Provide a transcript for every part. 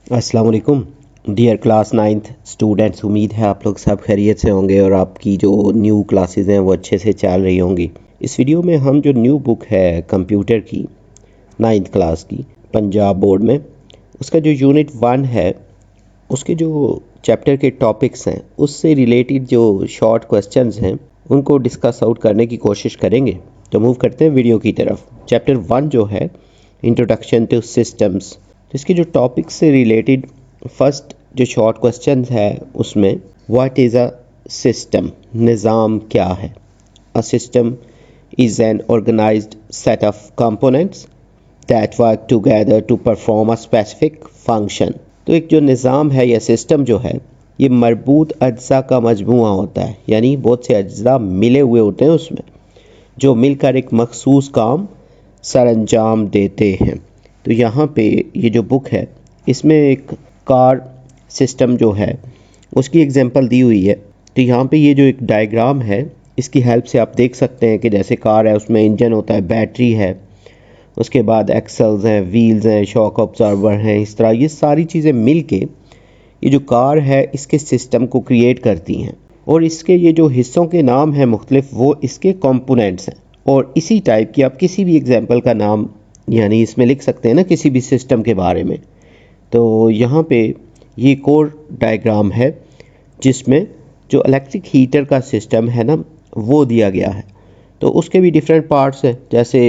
अस्सलाम वालेकुम dear class ninth students. उम्मीद है आप लोग सब खैरियत से होंगे और आपकी जो न्यू क्लासेस हैं वो अच्छे से चल रही होंगी। इस वीडियो में हम जो न्यू बुक है कंप्यूटर की नाइन्थ क्लास की पंजाब बोर्ड में, उसका जो यूनिट 1 है उसके जो चैप्टर के टॉपिक्स हैं उससे रिलेटेड जो शॉर्ट क्वेश्चंस हैं उनको डिस्कस आउट करने की कोशिश करेंगे। तो मूव करते हैं वीडियो की तरफ। चैप्टर 1 जो है इंट्रोडक्शन टू सिस्टम्स, तो इसके जो टॉपिक से रिलेटेड फर्स्ट जो शॉर्ट क्वेश्चन है उसमें व्हाट इज़ अ सिस्टम, निज़ाम क्या है। A system is an organised set of components that work together to perform a specific function. तो एक जो निज़ाम है या सिस्टम जो है ये मरबूत अज्जा का मजमूआ होता है, यानी बहुत से अज्जा मिले हुए होते हैं उसमें जो मिलकर एक मखसूस काम सर अंजाम देते हैं। तो यहाँ पे ये जो बुक है इसमें एक कार सिस्टम जो है उसकी एग्जांपल दी हुई है। तो यहाँ पे ये जो एक डायग्राम है इसकी हेल्प से आप देख सकते हैं कि जैसे कार है उसमें इंजन होता है, बैटरी है, उसके बाद एक्सल्स हैं, व्हील्स हैं, शॉक ऑब्जर्वर हैं। इस तरह ये सारी चीज़ें मिल के ये जो कार है इसके सिस्टम को क्रिएट करती हैं और इसके ये जो हिस्सों के नाम हैं मुख्तलिफ वो इसके कंपोनेंट्स हैं। और इसी टाइप की आप किसी भी एग्जांपल का नाम यानी इसमें लिख सकते हैं ना किसी भी सिस्टम के बारे में। तो यहाँ पे ये कोर डायग्राम है जिसमें जो इलेक्ट्रिक हीटर का सिस्टम है ना वो दिया गया है। तो उसके भी डिफरेंट पार्ट्स हैं, जैसे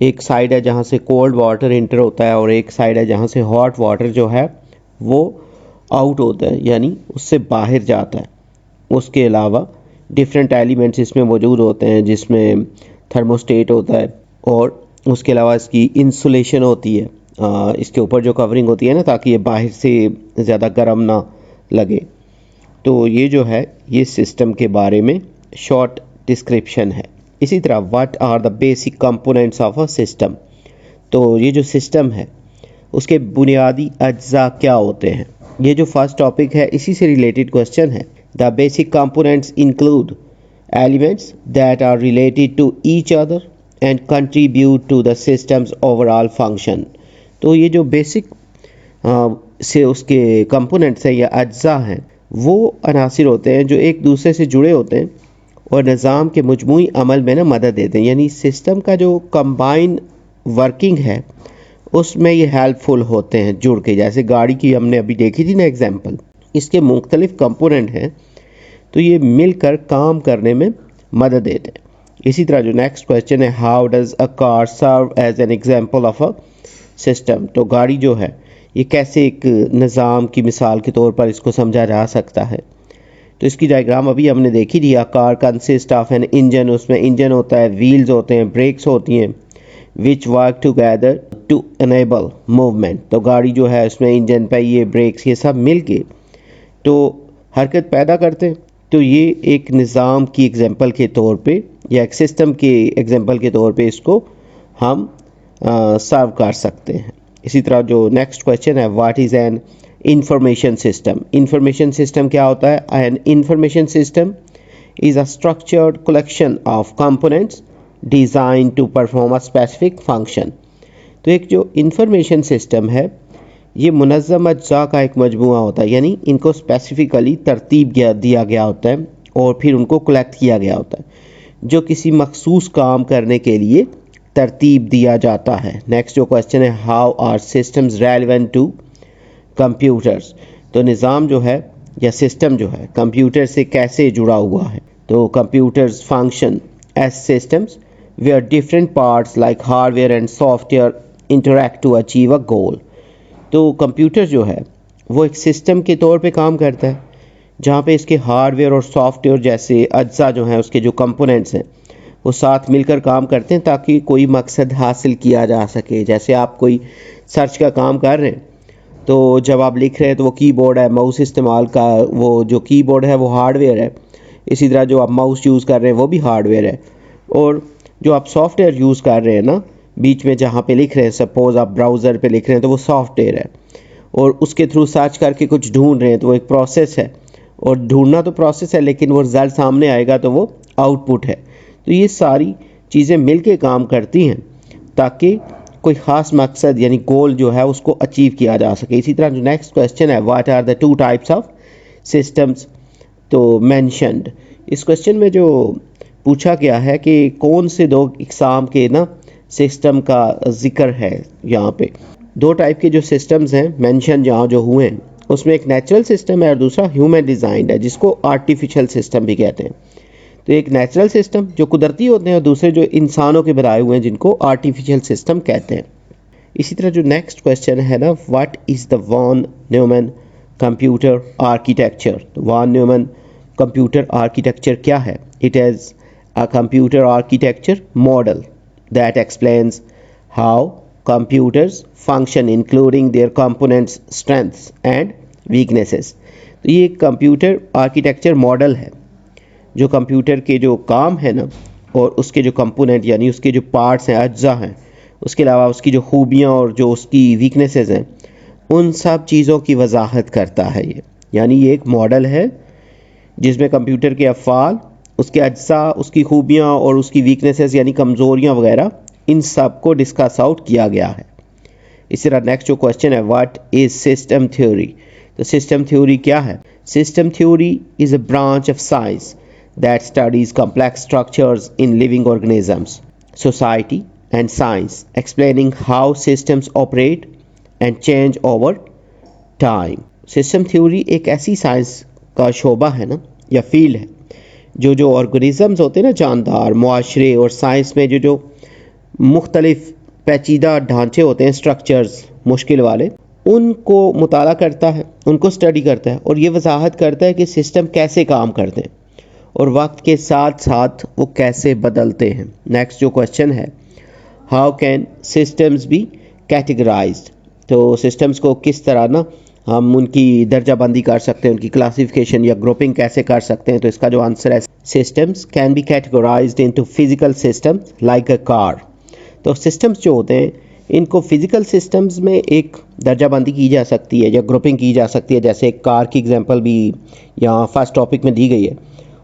एक साइड है जहाँ से कोल्ड वाटर इंटर होता है और एक साइड है जहाँ से हॉट वाटर जो है वो आउट होता है यानी उससे बाहर जाता है। उसके अलावा डिफरेंट एलिमेंट्स इसमें मौजूद होते हैं जिसमें थर्मोस्टेट होता है और उसके अलावा इसकी इंसुलेशन होती है, इसके ऊपर जो कवरिंग होती है ना ताकि ये बाहर से ज़्यादा गर्म ना लगे। तो ये जो है ये सिस्टम के बारे में शॉर्ट डिस्क्रिप्शन है। इसी तरह what are the basic components of a system, तो ये जो सिस्टम है उसके बुनियादी अज्जा क्या होते हैं। ये जो फर्स्ट टॉपिक है इसी से रिलेटेड क्वेश्चन है। The basic components include elements that are related to each other and contribute to the system's overall function. तो ये जो बेसिक से उसके कंपोनेंट्स हैं या अज्जा हैं वो अनासिर होते हैं जो एक दूसरे से जुड़े होते हैं और निज़ाम के मजमूई अमल में ना मदद देते हैं। यानी सिस्टम का जो कंबाइन वर्किंग है उसमें ये हेल्पफुल होते हैं जुड़ के। जैसे गाड़ी की हमने अभी देखी थी ना एग्जांपल, इसके मुख्तलिफ कंपोनेंट हैं तो ये मिलकर काम करने में मदद देते हैं। इसी तरह जो नेक्स्ट क्वेश्चन है how does a car serve as an example of a system, तो गाड़ी जो है ये कैसे एक निज़ाम की मिसाल के तौर पर इसको समझा जा सकता है। तो इसकी डायग्राम अभी हमने देखी थी। Car consist of an engine, उसमें इंजन होता है, व्हील्स होते हैं, ब्रेक्स होती हैं, which work together to enable movement. तो गाड़ी जो है उसमें इंजन, पहिए, ब्रेक्स ये सब मिल के तो हरकत पैदा करते हैं। तो ये एक निज़ाम की एग्जांपल के तौर पे या एक सिस्टम के एग्जांपल के तौर पे इसको हम सर्व कर सकते हैं। इसी तरह जो नेक्स्ट क्वेश्चन है what is an information system. Information system क्या होता है। An information system is a structured collection of components design to perform a specific function. तो एक जो इंफॉर्मेशन सिस्टम है ये मुनज़्ज़म अज्जा का एक मजमूआ होता है, यानी इनको स्पेसिफिकली तरतीब दिया गया होता है और फिर उनको कलेक्ट किया गया होता है जो किसी मखसूस काम करने के लिए तरतीब दिया जाता है। नेक्स्ट जो क्वेश्चन है how are systems relevant to computers. तो निज़ाम जो है या सिस्टम जो है कंप्यूटर से कैसे जुड़ा हुआ है। तो computers function as systems where different parts like hardware and software interact to achieve a goal. तो कंप्यूटर जो है वो एक सिस्टम के तौर पे काम करता है जहाँ पे इसके हार्डवेयर और सॉफ्टवेयर जैसे अज्जा जो हैं उसके जो कंपोनेंट्स हैं वो साथ मिलकर काम करते हैं ताकि कोई मकसद हासिल किया जा सके। जैसे आप कोई सर्च का काम कर रहे हैं तो जब आप लिख रहे हैं तो वो कीबोर्ड है, माउस इस्तेमाल का वो जो कीबोर्ड है वो हार्डवेयर है। इसी तरह जो आप माउस यूज़ कर रहे हैं वो भी हार्डवेयर है और जो आप सॉफ्टवेयर यूज़ कर रहे हैं ना बीच में जहाँ पे लिख रहे हैं, सपोज़ आप ब्राउज़र पे लिख रहे हैं तो वो सॉफ्टवेयर है और उसके थ्रू सर्च करके कुछ ढूंढ रहे हैं तो वो एक प्रोसेस है और ढूंढना तो प्रोसेस है लेकिन वो रिज़ल्ट सामने आएगा तो वो आउटपुट है। तो ये सारी चीज़ें मिल के काम करती हैं ताकि कोई ख़ास मकसद यानी गोल जो है उसको अचीव किया जा सके। इसी तरह जो नेक्स्ट क्वेश्चन है, what are the two types of systems तो मैंशनड। इस क्वेश्चन में जो पूछा गया है कि कौन से दो इकसाम के ना सिस्टम का जिक्र है। यहाँ पे दो टाइप के जो सिस्टम्स हैं मेंशन जहाँ जो हुए हैं, उसमें एक नेचुरल सिस्टम है और दूसरा ह्यूमन डिज़ाइंड है, जिसको आर्टिफिशियल सिस्टम भी कहते हैं। तो एक नेचुरल सिस्टम जो कुदरती होते हैं और दूसरे जो इंसानों के बनाए हुए हैं जिनको आर्टिफिशियल सिस्टम कहते हैं। इसी तरह जो नेक्स्ट क्वेश्चन है ना, what is the von Neumann computer architecture. तो वॉन न्यूमैन कंप्यूटर आर्किटेक्चर क्या है? It is a computer architecture model that explains how computers function including their components strengths and weaknesses। तो ये एक कंप्यूटर आर्किटेक्चर मॉडल है जो computer के जो काम है ना और उसके जो कंपोनेंट यानी उसके जो पार्ट्स हैं, अज्जा हैं, उसके अलावा उसकी जो खूबियाँ और जो उसकी वीकनेसेस हैं, उन सब चीज़ों की वजाहत करता है ये। यानी ये एक मॉडल है जिसमें कंप्यूटर के अफ़ाल, उसके अज्जा, उसकी खूबियाँ और उसकी वीकनेसेस यानी कमज़ोरियाँ वगैरह, इन सब को डिस्कस आउट किया गया है। इसी तरह नेक्स्ट जो क्वेश्चन है, व्हाट इज सिस्टम थ्योरी। तो सिस्टम थ्योरी क्या है? System theory is a branch of science that studies complex structures in living organisms, society and science, explaining how systems operate and change over time. System theory एक ऐसी science का शोबा है ना या field है जो ऑर्गेनिजम्स होते हैं ना, जानदार, मुआशरे और साइंस में जो मुख्तलिफ पेचीदा ढांचे होते हैं, स्ट्रक्चर्स मुश्किल वाले, उनको मुताला करता है, उनको स्टडी करता है और ये वजाहत करता है कि सिस्टम कैसे काम करते हैं और वक्त के साथ साथ वो कैसे बदलते हैं। नेक्स्ट जो क्वेश्चन है, how can systems be categorized. तो सिस्टम्स को किस तरह ना हम उनकी दर्जा बंदी कर सकते हैं, उनकी क्लासिफिकेशन या ग्रुपिंग कैसे कर सकते हैं। तो इसका जो आंसर है, systems can be categorised into physical systems like a car. तो सिस्टम्स जो होते हैं इनको फिजिकल सिस्टम्स में एक दर्जाबंदी की जा सकती है या ग्रुपिंग की जा सकती है, जैसे कार की एग्जांपल भी यहाँ फर्स्ट टॉपिक में दी गई है।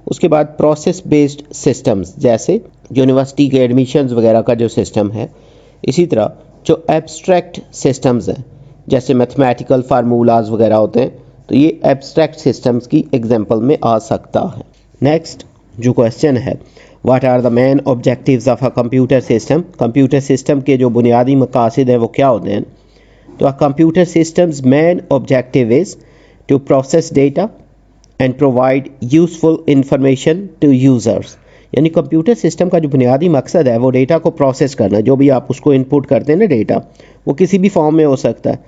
उसके बाद प्रोसेस बेस्ड सिस्टम्स, जैसे यूनिवर्सिटी के एडमिशन्स वगैरह का जो सिस्टम है। इसी तरह जो एब्स्ट्रैक्ट सिस्टम्स हैं, जैसे मैथमेटिकल फार्मूलाज वगैरह होते हैं, तो ये एब्स्ट्रैक्ट सिस्टम्स की एग्जांपल में आ सकता है। नेक्स्ट जो क्वेश्चन है, what are the main objectives of a computer system. Computer system के जो बुनियादी मकासद हैं वो क्या होते हैं? तो a computer system's main objective is to process data and provide useful information to users. यानी कंप्यूटर सिस्टम का जो बुनियादी मकसद है वो डेटा को प्रोसेस करना। जो भी आप उसको इनपुट करते हैं ना डेटा, वो किसी भी फॉर्म में हो सकता है,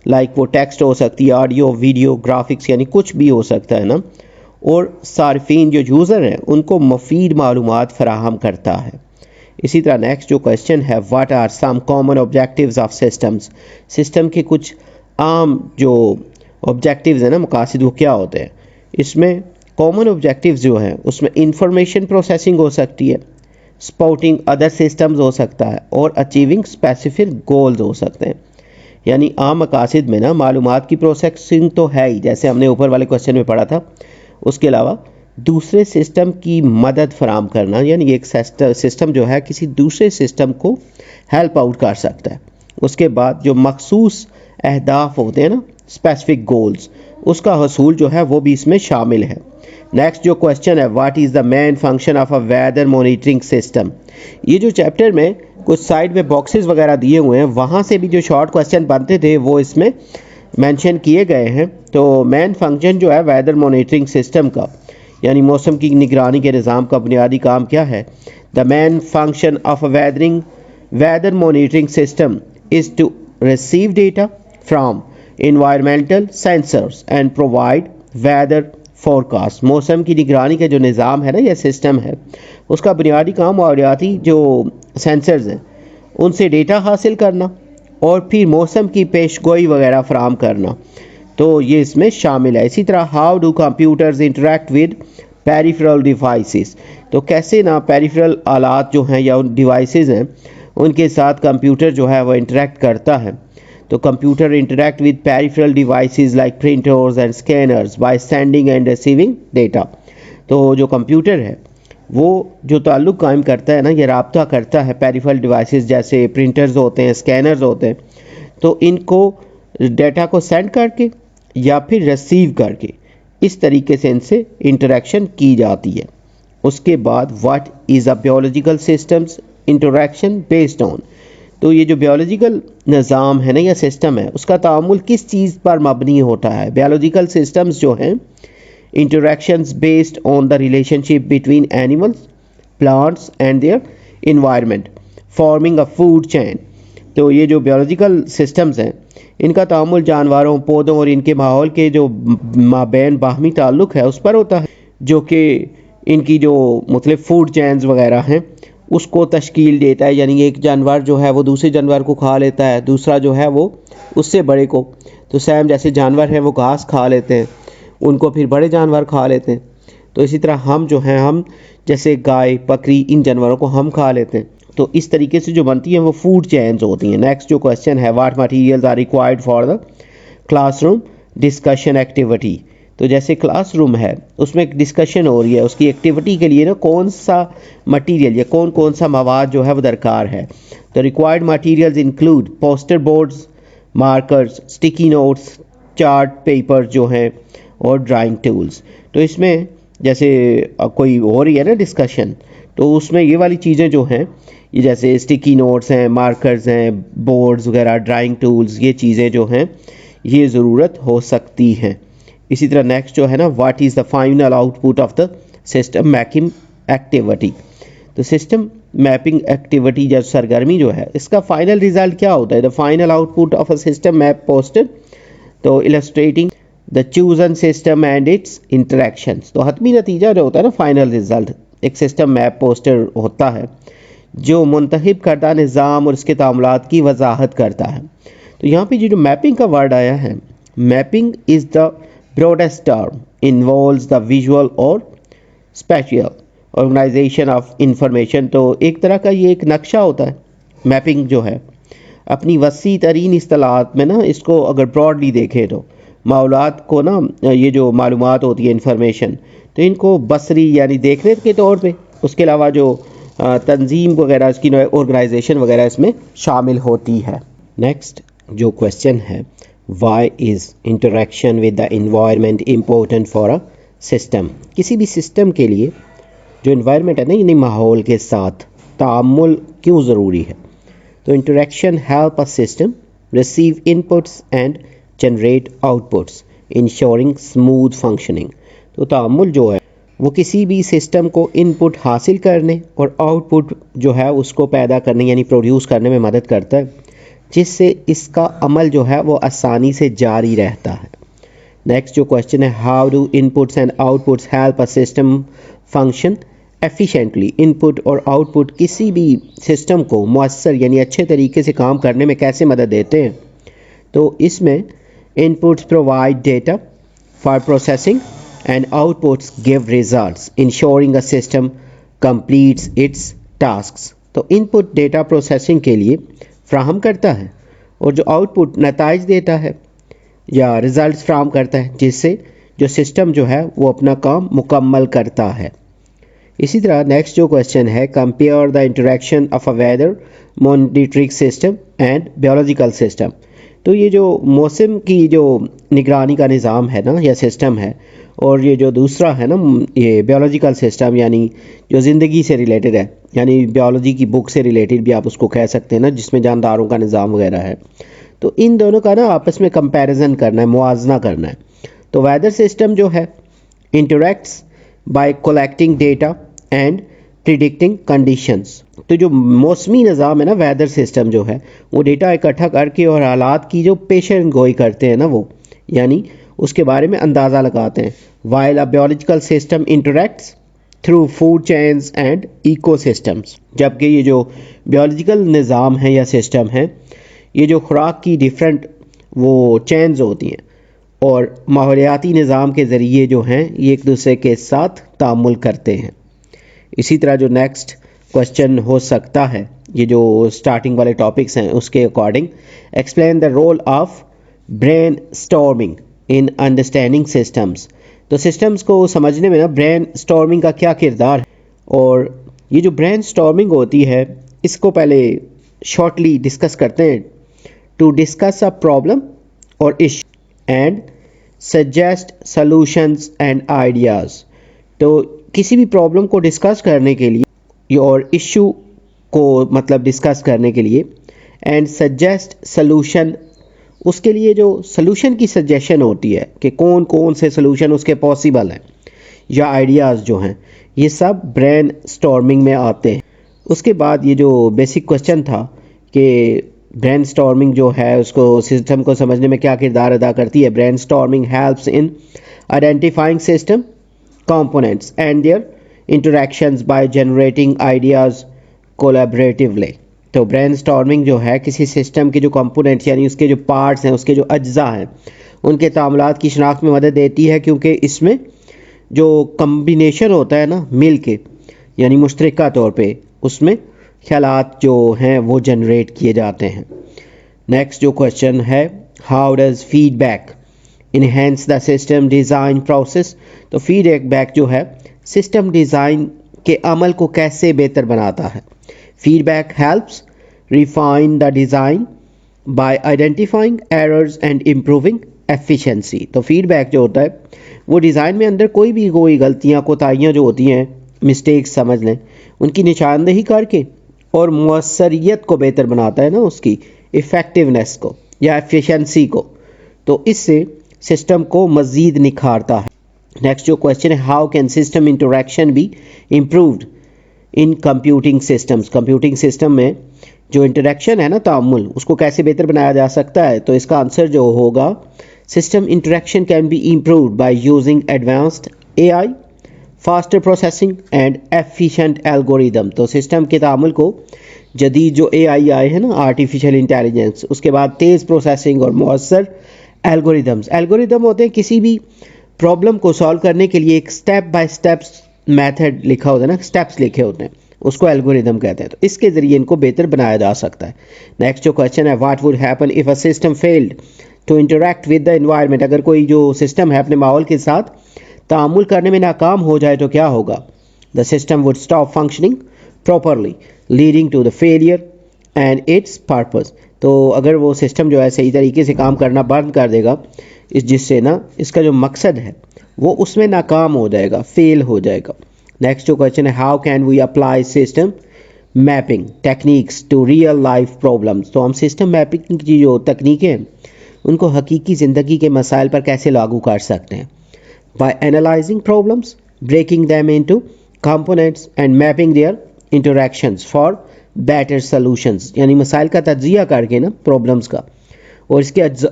लाइक वो टेक्स्ट हो सकती है, ऑडियो, वीडियो, ग्राफिक्स, यानी कुछ भी हो सकता है ना। और सार्फिन जो यूज़र हैं उनको मुफीद मालूमात फराहम करता है। इसी तरह नेक्स्ट जो क्वेश्चन है, what are some common objectives of systems. System के कुछ आम जो ऑब्जेक्टिव्स हैं ना, मकासद, वो क्या होते हैं? इसमें कॉमन ऑब्जेक्टिव्स जो हैं उसमें इंफॉर्मेशन प्रोसेसिंग हो सकती है, सपोर्टिंग अदर सिस्टम्स हो सकता है और अचीविंग स्पेसिफिक गोल्स हो सकते हैं। यानी आम मकासद में ना मालूमात की प्रोसेसिंग तो है ही, जैसे हमने ऊपर वाले क्वेश्चन में पढ़ा था। उसके अलावा दूसरे सिस्टम की मदद फराम करना, यानी एक सिस्टम जो है किसी दूसरे सिस्टम को हेल्प आउट कर सकता है। उसके बाद जो मखसूस अहदाफ होते हैं ना, स्पेसिफिक गोल्स, उसका हसूल जो है वो भी इसमें शामिल है। नेक्स्ट जो क्वेश्चन है, what is the main function of a weather monitoring system. ये जो चैप्टर में कुछ साइड में बॉक्सेस वगैरह दिए हुए हैं, वहाँ से भी जो शॉर्ट क्वेश्चन बनते थे वो इसमें मेंशन किए गए हैं। तो मेन फंक्शन जो है वेदर मॉनिटरिंग सिस्टम का, यानी मौसम की निगरानी के निज़ाम का बुनियादी काम क्या है? The main function of a weather monitoring system is to receive data from environmental sensors and provide weather forecast। मौसम की निगरानी का जो निज़ाम है ना, यह सिस्टम है, उसका बुनियादी काम माहौलियाती जो सेंसर्स हैं उनसे डेटा हासिल करना और फिर मौसम की पेशगोई वगैरह फराम करना, तो ये इसमें शामिल है। इसी तरह how do computers interact with peripheral devices. तो कैसे ना पेरिफेरल आलात जो हैं या उन डिवाइसेस हैं उनके साथ कंप्यूटर जो है वो इंटरेक्ट करता है। तो computer interact with peripheral devices like printers and scanners by sending end receiving data. तो जो कंप्यूटर है वो जो ताल्लुक़ कायम करता है ना, ये राब्ता करता है पेरिफेरल डिवाइसेस जैसे प्रिंटर्स होते हैं, स्कैनर्स होते हैं, तो इनको डाटा को सेंड करके या फिर रिसीव करके इस तरीके से इनसे इंटरेक्शन की जाती है। उसके बाद what is a biological systems interaction based on, तो ये जो बायोलॉजिकल निज़ाम है ना या सिस्टम है, उसका तामुल किस चीज़ पर मबनी होता है। बायोलॉजिकल सिस्टम्स जो हैं, interactions based on the relationship between animals, plants and their environment forming a food chain. तो ये जो बायोलॉजिकल सिस्टम्स हैं, इनका तामुल जानवरों, पौधों और इनके माहौल के जो माबैन बाहमी ताल्लुक़ है उस पर होता है, जो कि इनकी जो मुख्तलिफ फूड चेन्स वगैरह हैं उसको तश्कील देता है। यानी एक जानवर जो है वो दूसरे जानवर को खा लेता है, दूसरा जो है वो उससे बड़े को। तो सैम जैसे जानवर हैं वो घास खा लेते हैं, उनको फिर बड़े जानवर खा लेते हैं। तो इसी तरह हम जो हैं, हम जैसे गाय, बकरी, इन जानवरों को हम खा लेते हैं। तो इस तरीके से जो बनती हैं वो फूड चेन्स होती हैं। नेक्स्ट जो क्वेश्चन है, what materials are required for the classroom discussion activity. तो जैसे क्लासरूम है उसमें एक डिस्कशन हो रही है, उसकी एक्टिविटी के लिए ना कौन सा मटेरियल या कौन कौन सा मवाद जो है वो दरकार है। तो required materials include poster boards, markers, sticky notes, chart paper जो हैं और ड्राइंग टूल्स। तो इसमें जैसे कोई हो रही है ना डिस्कशन, तो उसमें ये वाली चीज़ें जो हैं, ये जैसे स्टिकी नोट्स हैं, मार्कर्स हैं, बोर्ड्स वगैरह, ड्राइंग टूल्स, ये चीज़ें जो हैं ये ज़रूरत हो सकती हैं। इसी तरह नेक्स्ट जो है ना, what is the final output of the system mapping activity. तो सिस्टम मैपिंग एक्टिविटी या सरगर्मी जो है, इसका फाइनल रिजल्ट क्या होता है। The final output of a system map poster, तो illustrating the chosen system and its interactions. तो हतमी नतीजा जो होता है ना, फाइनल रिजल्ट, एक सिस्टम मैप पोस्टर होता है जो मुंतखब करदा निज़ाम और उसके तामुलात की वजाहत करता है। तो यहाँ पे जो मैपिंग का वर्ड आया है, mapping is the broadest term involves the visual or spatial organization of information। तो एक तरह का ये एक नक्शा होता है। मैपिंग जो है अपनी वसी तरीन इस्तेलाहात में ना, इसको अगर ब्रॉडली देखें तो मालूमात को ना, ये जो मालूमात होती है इंफॉर्मेशन, तो इनको बसरी यानी देखने के तौर पे, उसके अलावा जो तंजीम वगैरह, इसकी ऑर्गेनाइजेशन वगैरह इसमें शामिल होती है। नेक्स्ट जो क्वेश्चन है, Why is interaction with the environment important for a system? किसी भी सिस्टम के लिए जो environment है ना, यानी माहौल के साथ तामुल क्यों ज़रूरी है। तो interaction help a system receive inputs and generate outputs ensuring smooth functioning। तो तामुल जो है वो किसी भी सिस्टम को इनपुट हासिल करने और आउटपुट जो है उसको पैदा करने यानी प्रोड्यूस करने में मदद करता है, जिससे इसका अमल जो है वो आसानी से जारी रहता है। नेक्स्ट जो क्वेश्चन है, how do inputs and outputs help a system function efficiently. Input और आउटपुट किसी भी सिस्टम को मुअस्सर यानी अच्छे तरीके से काम करने में कैसे मदद देते हैं। तो इसमें inputs provide data for processing and outputs give results ensuring a system completes it's tasks. तो इनपुट डेटा प्रोसेसिंग के लिए फ्राहम करता है और जो आउटपुट नताइज देता है या रिज़ल्ट्स फ्राहम करता है, जिससे जो सिस्टम जो है वो अपना काम मुकम्मल करता है। इसी तरह नेक्स्ट जो क्वेश्चन है, compare the interaction of a weather monitoring system and biological system. तो ये जो मौसम की जो निगरानी का निज़ाम है ना या सिस्टम है, और ये जो दूसरा है ना ये बायोलॉजिकल सिस्टम यानी जो ज़िंदगी से रिलेटेड है, यानी बायोलॉजी की बुक से रिलेटेड भी आप उसको कह सकते हैं ना, जिसमें जानदारों का निज़ाम वगैरह है। तो इन दोनों का ना आपस में कंपैरिजन करना है, मुआवजा करना है। तो वेदर सिस्टम जो है interacts bye collecting data and predicting conditions. तो जो मौसमी निज़ाम है ना, वेदर सिस्टम जो है वो डेटा इकट्ठा करके और हालात की जो पेशन गोई करते हैं ना, वो यानी उसके बारे में अंदाज़ा लगाते हैं। While a biological system interacts through food chains and ecosystems. जबकि ये जो बायोलॉजिकल निज़ाम है या सिस्टम है, ये जो खुराक की डिफरेंट वो चेन्स होती हैं और माहौलियाती निज़ाम के ज़रिए जो हैं ये एक दूसरे के साथ तामुल करते हैं। इसी तरह जो नेक्स्ट क्वेश्चन हो सकता है, ये जो स्टार्टिंग वाले टॉपिक्स हैं उसके according, explain the role of brainstorming in understanding systems. तो सिस्टम्स को समझने में ना ब्रेन स्टॉर्मिंग का क्या किरदार है और ये जो ब्रेनस्टॉर्मिंग होती है इसको पहले शॉर्टली डिस्कस करते हैं। टू डिस्कस अ प्रॉब्लम और issue and suggest solutions and ideas. तो किसी भी प्रॉब्लम को डिस्कस करने के लिए और इश्यू को मतलब डिस्कस करने के लिए एंड सजेस्ट सॉल्यूशन, उसके लिए जो सॉल्यूशन की सजेशन होती है कि कौन कौन से सॉल्यूशन उसके पॉसिबल हैं या आइडियाज़ जो हैं, ये सब ब्रेन स्टॉर्मिंग में आते हैं। उसके बाद ये जो बेसिक क्वेश्चन था कि ब्रेन स्टॉर्मिंग जो है उसको सिस्टम को समझने में क्या किरदार अदा करती है। Brain storming helps in identifying system components and their interactions by generating ideas collaboratively। तो ब्रेनस्टॉर्मिंग जो है किसी सिस्टम के जो कंपोनेंट्स यानी उसके जो पार्ट्स हैं, उसके जो अज्जा हैं, उनके तामुलात की शनाख्त में मदद देती है, क्योंकि इसमें जो कम्बिनेशन होता है ना मिल के यानी मुश्तरका तौर पे उसमें ख्यालात जो हैं वो जनरेट किए जाते हैं। नेक्स्ट जो क्वेश्चन है, how does feedback enhance the system design process. तो फीडबैक जो है सिस्टम डिज़ाइन के अमल को कैसे बेहतर बनाता है। Feedback helps refine the design by identifying errors and improving efficiency. तो फीडबैक जो होता है वो डिज़ाइन में अंदर कोई गलतियाँ कोताहियाँ जो होती हैं, मिस्टेक्स समझ लें, उनकी निशानदेही करके और मुअस्सरियत को बेहतर बनाता है ना, उसकी इफ़ेक्टिवनेस को या एफिशिएंसी को। तो इससे सिस्टम को मज़ीद निखारता है। नेक्स्ट जो क्वेश्चन है, how can system interaction be improved in computing systems. Computing system में जो इंटरेक्शन है ना, तामुल, उसको कैसे बेहतर बनाया जा सकता है। तो इसका आंसर जो होगा, system interaction can be improved by using advanced AI, faster processing and efficient algorithm. तो सिस्टम के तामुल को जदीद जो एआई आए हैं ना, आर्टिफिशियल इंटेलिजेंस, उसके बाद तेज़ प्रोसेसिंग और मौसर एल्गोरिदम होते हैं किसी भी प्रॉब्लम को सॉल्व करने के लिए एक स्टेप बाय स्टेप मेथड लिखा होता है ना, स्टेप्स लिखे होते हैं, उसको एल्गोरिदम कहते हैं। तो इसके ज़रिए इनको बेहतर बनाया जा सकता है। नेक्स्ट जो क्वेश्चन है, what would happen if a system failed to interact with the environment. अगर कोई जो सिस्टम है अपने माहौल के साथ तामुल करने में नाकाम हो जाए तो क्या होगा। The system would stop functioning properly leading to the failure and its purpose. तो अगर वो सिस्टम जो है सही तरीके से काम करना बंद कर देगा, जिससे ना इसका जो मकसद है वो उसमें नाकाम हो जाएगा, फेल हो जाएगा। नेक्स्ट जो क्वेश्चन है, how can we apply system mapping techniques to real life problems. तो हम सिस्टम मैपिंग की जो तकनीकें हैं उनको हकीकी ज़िंदगी के मसाइल पर कैसे लागू कर सकते हैं। By analysing problems, breaking them into components and mapping their interactions for better solutions. यानी मसाइल का तज्जिया करके ना प्रॉब्लम्स का, और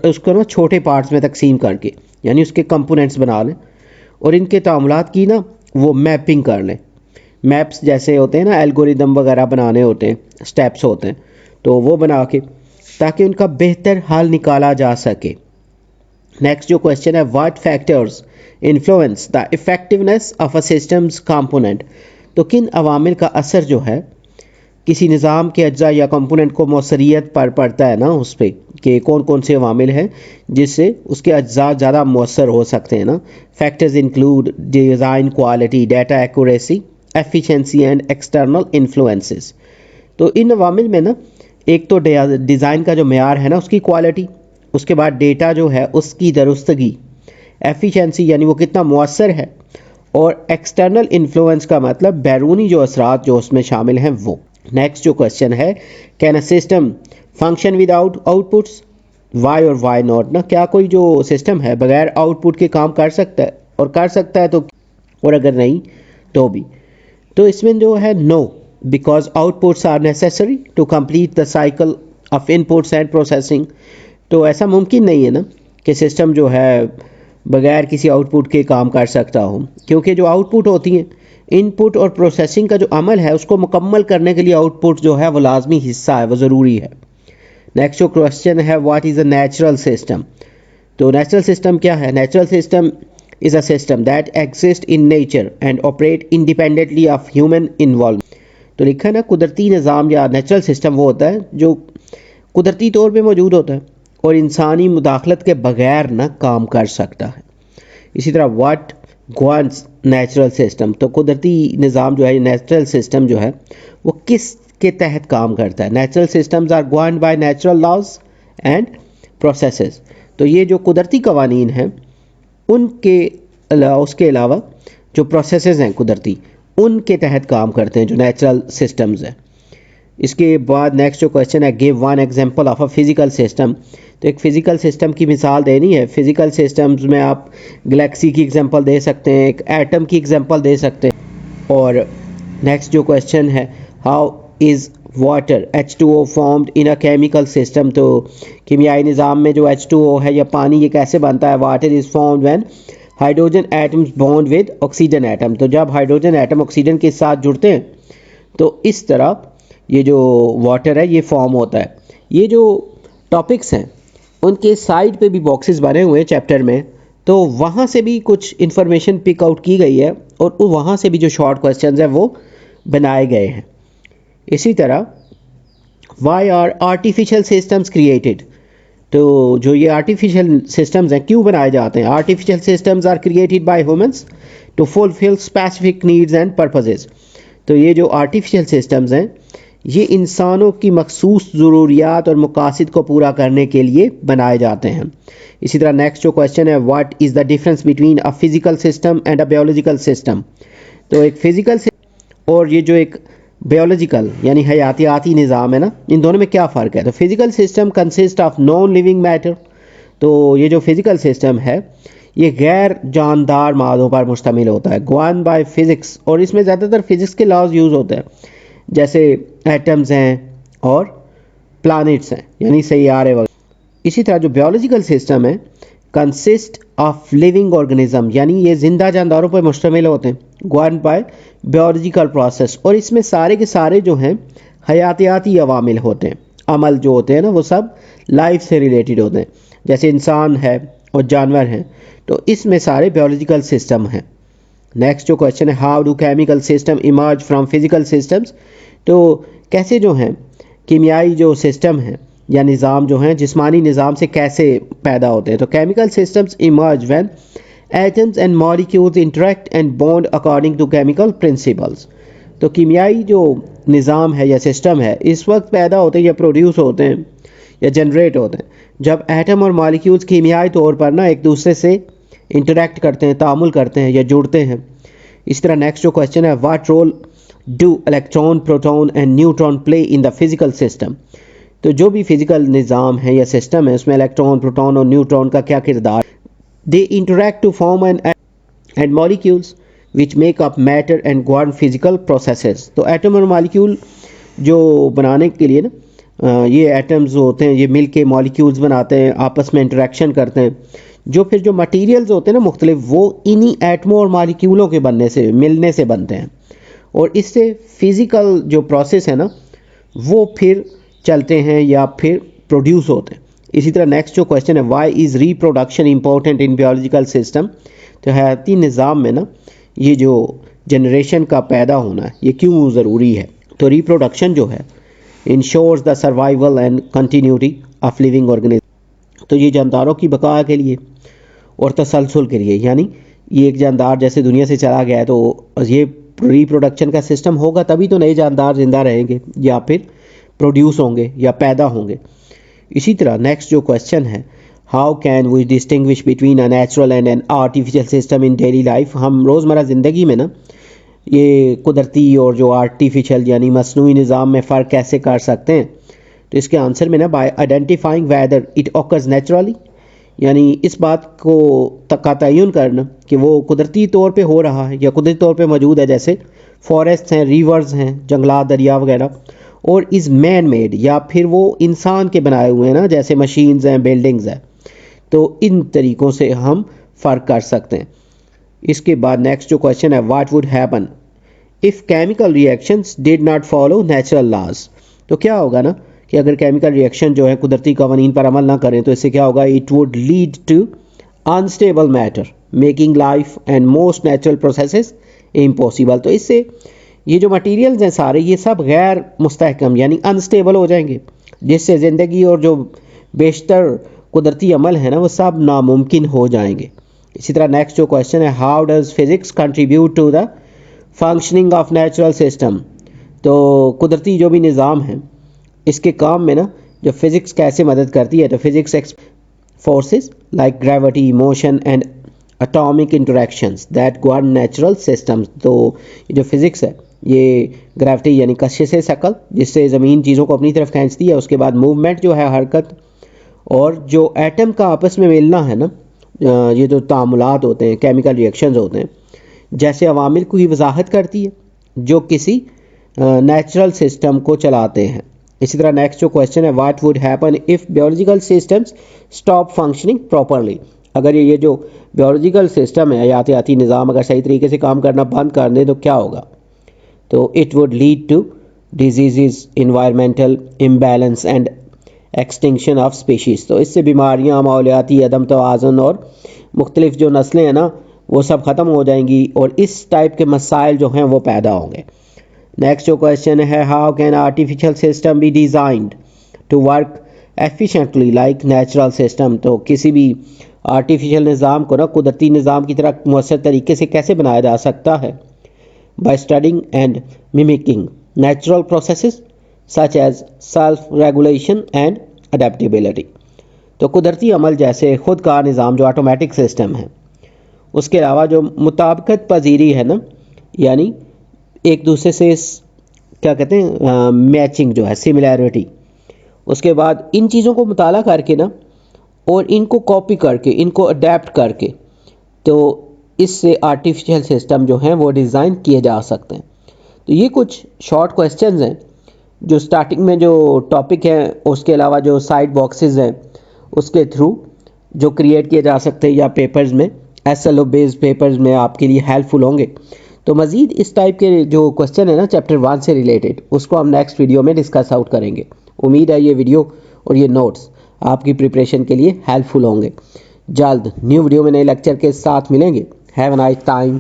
उसको ना छोटे पार्ट्स में तकसीम करके यानी उसके कंपोनेंट्स बना लें और इनके तामुलात की ना वो मैपिंग कर लें। मैप्स जैसे होते हैं ना, एल्गोरिदम वगैरह बनाने होते हैं, स्टेप्स होते हैं, तो वो बना के ताकि उनका बेहतर हल निकाला जा सके। नेक्स्ट जो क्वेश्चन है, what factors influence the effectiveness of a systems component. तो किन अवामिल का असर जो है किसी निज़ाम के अज्जा या कंपोनेंट को मौसरियत पर पड़ता है ना, उस पर कि कौन कौन से अवामिल हैं जिससे उसके अज्जा ज़्यादा मौसर हो सकते हैं ना। Factors include design quality, data accuracy, efficiency and external influences. तो इन अवामिल में ना एक तो डिज़ाइन का जो मेयार है ना उसकी क्वालिटी, उसके बाद डेटा जो है उसकी दुरुस्तगी, एफिशिएंसी यानी वो कितना मौसर है, और एक्सटर्नल इन्फ्लुएंस का मतलब बैरूनी जो असरात जो उसमें शामिल हैं वो। नेक्स्ट जो क्वेश्चन है, can a system function without outputs, why और वाई नॉट। ना क्या कोई जो सिस्टम है बगैर आउटपुट के काम कर सकता है, और कर सकता है तो, और अगर नहीं तो भी। तो इसमें जो है no, because outputs are necessary to complete the cycle of inputs and processing. तो ऐसा मुमकिन नहीं है ना कि सिस्टम जो है बगैर किसी आउटपुट के काम कर सकता हो, क्योंकि जो आउटपुट होती हैं, इनपुट और प्रोसेसिंग का जो अमल है उसको मुकम्मल करने के लिए आउटपुट जो है वो लाजमी हिस्सा है, वो ज़रूरी है। नेक्स्ट जो क्वेश्चन है, what is a natural system. तो नेचुरल सिस्टम क्या है। Natural system is a system that exist in nature and operate independently of human involvement. तो लिखा है ना, कुदरती निज़ाम या नेचुरल सिस्टम वो होता है जो कुदरती तौर पे मौजूद होता है और इंसानी मुदाखलत के बगैर ना काम कर सकता है। इसी तरह व्हाट गवर्न्स नेचुरल सिस्टम, तो कुदरती निज़ाम जो है, नेचुरल सिस्टम जो है वो किस के तहत काम करता है? Natural systems are governed by natural laws and processes. तो ये जो कुदरती कवानीन हैं उनके उसके अलावा जो प्रोसेसेस हैं कुदरती, उनके तहत काम करते हैं जो नेचुरल सिस्टम्स हैं। इसके बाद नेक्स्ट जो क्वेश्चन है, give one example of a physical system. तो एक फिजिकल सिस्टम की मिसाल देनी है। फिजिकल सिस्टम्स में आप गैलेक्सी की एग्जांपल दे सकते हैं, एक एटम की एग्जांपल दे सकते हैं। और नेक्स्ट जो क्वेश्चन है, how is water H2O formed in a chemical system. तो कीमियाई निज़ाम में जो H2O है या पानी, ये कैसे बनता है? Water is formed when hydrogen atoms bond with oxygen atom. तो जब हाइड्रोजन एटम ऑक्सीजन के साथ जुड़ते हैं तो इस तरह ये जो वाटर है ये फॉर्म होता है। ये जो टॉपिक्स हैं उनके साइड पे भी बॉक्सेस बने हुए हैं चैप्टर में, तो वहाँ से भी कुछ इन्फॉर्मेशन पिक आउट की गई है और वहाँ से भी जो शॉर्ट क्वेश्चंस हैं वो बनाए गए हैं। इसी तरह why are artificial systems created. तो जो ये आर्टिफिशियल सिस्टम्स हैं क्यों बनाए जाते हैं? Artificial systems are created by humans to fulfil specific needs and purposes. तो ये जो आर्टिफिशियल सिस्टम्स हैं ये इंसानों की मखसूस ज़रूरियात और मकासद को पूरा करने के लिए बनाए जाते हैं। इसी तरह नेक्स्ट जो क्वेश्चन है, what is the difference between a physical system and a biological system. तो एक फिजिकल और ये जो एक बायोलॉजिकल यानी हयातियाती निज़ाम है ना, इन दोनों में क्या फ़र्क है? तो physical system consist of non living matter. तो ये जो फिजिकल सिस्टम है ये गैर जानदार मादों पर मुश्तमिल होता है, गवर्न बाय फिज़िक्स, और इसमें ज़्यादातर फिज़िक्स के लॉज यूज़ होते हैं, जैसे एटम्स हैं और प्लैनेट्स हैं यानी सैयारे वगैरह। इसी तरह जो बायोलॉजिकल सिस्टम है कंसिस्ट ऑफ लिविंग ऑर्गेनिज्म, यानी ये जिंदा जानदारों पर मुश्तमिल होते हैं, गवर्न बाय बायोलॉजिकल प्रोसेस, और इसमें सारे के सारे जो हैं हयातियाती अवामिल होते हैं, अमल जो होते हैं ना वो सब लाइफ से रिलेटेड होते हैं, जैसे इंसान है और जानवर हैं, तो इसमें सारे बायोलॉजिकल सिस्टम हैं। नेक्स्ट जो क्वेश्चन है, how do chemical system emerge from physical systems. तो कैसे जो हैं कीमियाई जो सिस्टम है या निज़ाम जो हैं जिस्मानी निज़ाम से कैसे पैदा होते हैं? तो chemical systems emerge when atoms and molecules interact and bond according to chemical principles. तो कीमियाई जो निज़ाम है या सिस्टम है इस वक्त पैदा होते हैं या प्रोड्यूस होते हैं या जनरेट होते हैं जब एटम और मॉलिक्यूल्स कीमियाई तौर पर ना एक दूसरे से इंटरेक्ट करते हैं, तामुल करते हैं या जुड़ते हैं। इस तरह नेक्स्ट जो क्वेश्चन है, what role do electron, proton and neutron play in the physical system. तो जो भी फिजिकल निज़ाम है या सिस्टम है उसमें इलेक्ट्रॉन, प्रोटॉन और न्यूट्रॉन का क्या किरदार? They interact to form and molecules which make up matter and govern physical processes. तो एटम और मॉलिक्यूल जो बनाने के लिए ना ये एटम्स होते हैं, ये मिल के मॉलिक्यूल्स बनाते हैं, आपस में इंटरेक्शन करते हैं, जो फिर जो मटेरियल्स होते हैं ना मुख्तलिफ, वो इन्हीं एटमों और मॉलिक्यूलों के बनने से, मिलने से बनते हैं, और इससे फिज़िकल जो प्रोसेस है ना वो फिर चलते हैं या फिर प्रोड्यूस होते हैं। इसी तरह नेक्स्ट जो क्वेश्चन है, why is reproduction important in biological system. तो हयाती निज़ाम में ना ये जो जनरेशन का पैदा होना ये क्यों ज़रूरी है? तो रिप्रोडक्शन जो है ensures the survival and continuity of living organism. तो ये जानदारों की बका के लिए और तसलसल के लिए, यानी ये एक जानदार जैसे दुनिया से चला गया है तो ये रिप्रोडक्शन का सिस्टम होगा तभी तो नए जानदार जिंदा रहेंगे या फिर प्रोड्यूस होंगे या पैदा होंगे। इसी तरह नेक्स्ट जो क्वेश्चन है, how can we distinguish between a natural and an artificial system in daily life. हम रोज़मर्रा ज़िंदगी में ना ये कुदरती और जो आर्टिफिशियल यानी मसनूई निज़ाम में फ़र्क कैसे कर सकते हैं? तो इसके आंसर में ना, bye identifying whether it occurs naturally, यानी इस बात को का तयन करना कि वो कुदरती तौर पे हो रहा है या कुदरती तौर पे मौजूद है, जैसे फॉरेस्ट हैं, रिवर्स हैं, जंगलात, दरिया वगैरह, और इज़ मैन मेड या फिर वो इंसान के बनाए हुए हैं ना, जैसे मशीन्स हैं, बिल्डिंग्स हैं। तो इन तरीक़ों से हम फ़र्क कर सकते हैं। इसके बाद नेक्स्ट जो क्वेश्चन है, what would happen if chemical reactions did not follow natural laws. तो क्या होगा ना कि अगर केमिकल रिएक्शन जो है कुदरती कवानीन पर अमल ना करें तो इससे क्या होगा? It would lead to unstable matter making life and most natural processes impossible. तो इससे ये जो मटेरियल्स हैं सारे ये सब गैर मुस्तहकम यानी अनस्टेबल हो जाएंगे, जिससे ज़िंदगी और जो बेशतर कुदरती अमल है ना वो सब नामुमकिन हो जाएंगे। इसी तरह नेक्स्ट जो क्वेश्चन है, how does physics contribute to the functioning of natural system. तो कुदरती जो भी निज़ाम है इसके काम में ना जो फिज़िक्स कैसे मदद करती है, तो physics forces like gravity, motion and atomic interactions that govern natural systems. तो ये जो फिज़िक्स है ये ग्रेविटी यानी कशिश शकल जिससे ज़मीन चीज़ों को अपनी तरफ खींचती है, उसके बाद मूवमेंट जो है हरकत, और जो एटम का आपस में मिलना है ना, ये जो तामुलात होते हैं, केमिकल रिएक्शंस होते हैं, जैसे अवामिल को ही वजाहत करती है जो किसी नेचुरल सिस्टम को चलाते हैं। इसी तरह नेक्स्ट जो क्वेश्चन है, what would happen if biological systems stop functioning properly. अगर ये जो बायोलॉजिकल सिस्टम है, हयातियाती निज़ाम अगर सही तरीके से काम करना बंद कर दे तो क्या होगा। तो it would lead to disease, environmental imbalance and extinction of species. तो इससे बीमारियाँ, माहौलियाती अदम तवाज़ुन और मुख्तलिफ जो नस्लें हैं ना वो सब ख़त्म हो जाएंगी और इस टाइप के मसाइल जो हैं वो पैदा होंगे। नेक्स्ट जो क्वेश्चन है, how can artificial system be designed to work efficiently like natural system. तो किसी भी आर्टिफिशियल निज़ाम को ना कुदरती निज़ाम की तरह मुअस्सर तरीके से कैसे बनाया जा सकता है, by studying and mimicking natural processes such as self regulation and adaptability. तो कुदरती अमल जैसे खुद का निज़ाम जो ऑटोमेटिक सिस्टम है, उसके अलावा जो मुताबिकत पजीरी है ना, यानी एक दूसरे से क्या कहते हैं मैचिंग जो है, सिमिलैरिटी, उसके बाद इन चीज़ों को मुताला करके ना और इनको कॉपी करके, इनको अडेप्ट करके, तो इससे आर्टिफिशियल सिस्टम जो हैं वो डिज़ाइन किए जा सकते हैं। तो ये कुछ शॉर्ट क्वेश्चंस हैं जो स्टार्टिंग में जो टॉपिक है, उसके अलावा जो साइड बॉक्सेस हैं उसके थ्रू जो क्रिएट किए जा सकते हैं या पेपर्स में, SLO बेस्ड पेपर्स में आपके लिए हेल्पफुल होंगे। तो मज़ीद इस टाइप के जो क्वेश्चन है ना चैप्टर 1 से रिलेटेड, उसको हम नेक्स्ट वीडियो में डिस्कस आउट करेंगे। उम्मीद है ये वीडियो और ये नोट्स आपकी प्रिपरेशन के लिए हेल्पफुल होंगे। जल्द न्यू वीडियो में नए लेक्चर के साथ मिलेंगे। Have a nice time.